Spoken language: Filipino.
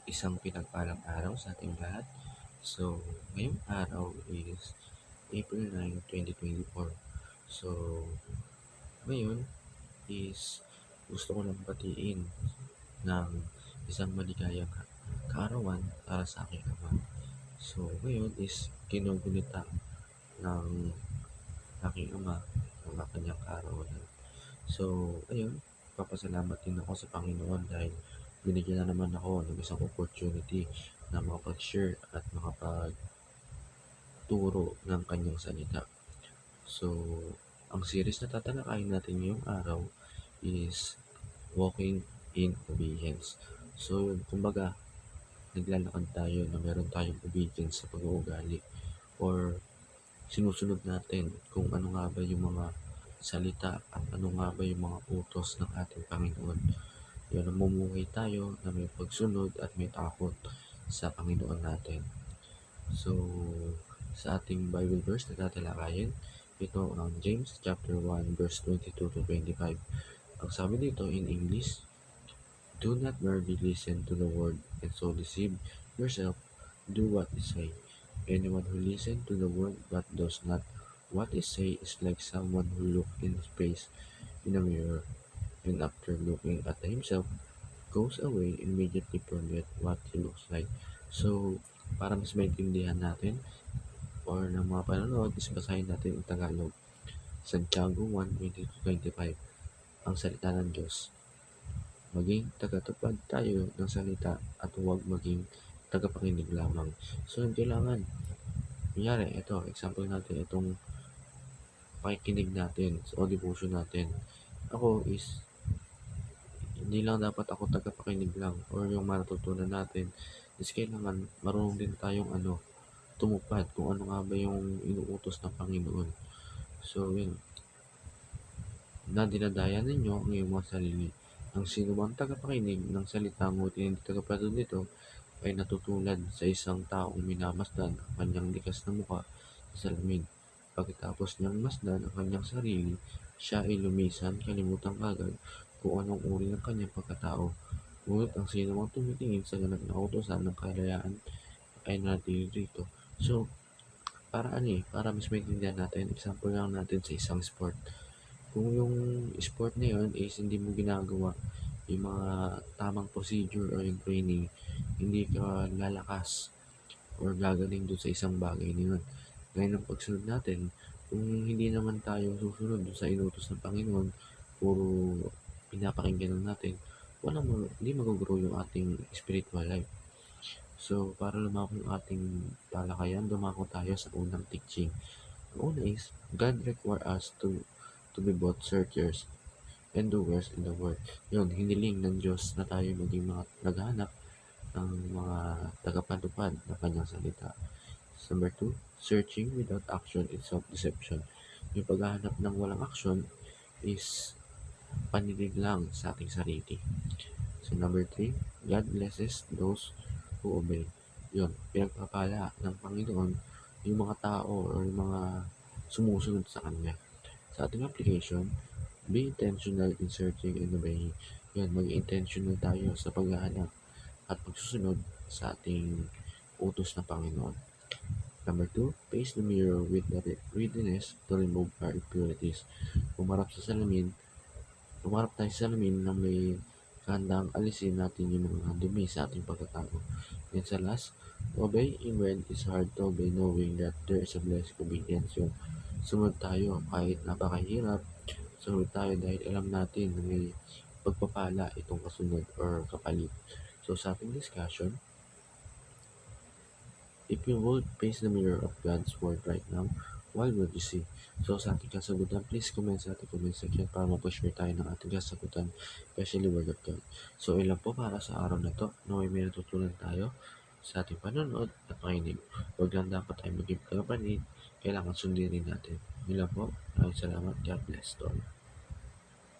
Isang pinagpalang araw sa ating lahat. So, ngayong araw is April 9, 2024. So, ngayon is gusto ko lang batiin ng isang maligayang kaarawan para sa aking ama. So, ngayon is ginugunita ng aking ama ang kanyang kaarawan. So, ayun, papasalamat din ako sa Panginoon dahil binigyan na naman ako ng isang opportunity na makapag-share at makapagturo ng kanyang salita. So, ang series na tatalakayin natin ngayong araw is Walking in Obedience. So, kumbaga, naglalakad tayo na meron tayong obedience sa pag-uugali or sinusunod natin kung ano nga ba yung mga salita at ano nga ba yung mga utos ng ating Panginoon. Yun, namumuhay tayo na may pagsunod at may takot sa Panginoon natin. So, sa ating Bible verse na tatalakayin, ito ang James chapter 1 verse 22 to 25. Ang sabi dito in English, "Do not merely listen to the word and so deceive yourself, do what is say. Anyone who listens to the word but does not what is say is like someone who looks in his face in a mirror and after looking at himself goes away immediately forget what he looks like." So, para mas maintindihan natin or ng mga panonood, is basahin natin ang Tagalog. Santiago 1:20-25. Ang salita ng Diyos. Maging tagatupad tayo ng salita at huwag maging tagapakinig lamang. So, kailangan, kunyari, ito, example natin, itong pakikinig natin o devotion natin. Ako is, hindi lang dapat ako tagapakinig lang or yung matutunan natin is kailangan marunong din tayong tumupad kung ano nga ba yung inuutos ng Panginoon. So, yun, na dinadaya ninyo ang iyong mga sarili. Ang sino mang tagapakinig ng salita ngunit hindi tagapatid nito ay natutulad sa isang taong minamasdan ang kanyang likas na mukha sa salamin. Pagkatapos niyang masdan ang kanyang sarili, siya ay lumisan, kalimutan kagad kung anong uri ng kanyang pagkatao. Ngunit ang sino mang tumitingin sa ganap na utosan ng kalayaan ay nanatili rito. So, para mas maintindihan natin, example lang natin sa isang sport. Kung yung sport na yun is hindi mo ginagawa yung mga tamang procedure or yung training, hindi ka lalakas or gagaling dun sa isang bagay na yun. Ngayon ang pagsunod natin, kung hindi naman tayo susunod dun sa inutos ng Panginoon, puro pinapakinggan lang natin, hindi mag-grow yung ating spiritual life. So, para lumako yung ating talakayan, dumako tayo sa unang teaching. Ang una is, God require us to be both searchers and doers in the word. Yun, hiniling ng Diyos na tayo maging mga naghahanap ng mga tagapatupad ng kanyang salita. Number 2, searching without action is self-deception. Yung paghahanap ng walang action is panilig lang sa ating sarili. So number 3, God blesses those who obey. Yun, pinagpapala ng Panginoon yung mga tao or yung mga sumusunod sa Kanya. Sa ating application, be intentional in searching and obeying. Yan, mag-intentional tayo sa paghahanap at pagsusunod sa ating utos ng Panginoon. Number 2, face the mirror with the readiness to remove our impurities. Umarap tayo sa salamin na may kahandang alisin natin yung mga dumi sa ating pagkatao. And sa last, obey in when is hard to obey knowing that there is a blessed obedience. Yung sumunod tayo kahit napakahirap, sumunod tayo dahil alam natin na may pagpapala itong kasunod or kapalit. So sa ating discussion, if you would face the mirror of God's word right now, what would you see? So sa ating kasagutan, please comment sa ating comment section para ma-share tayo ng ating kasagutan, especially word of God. So ilan po para sa araw na to, na may natutunan tayo sa ating panonood at pakinig. Huwag lang dapat tayo maging kagapanid, kailangan sundin rin natin. Ilan po, maraming salamat, God bless to all.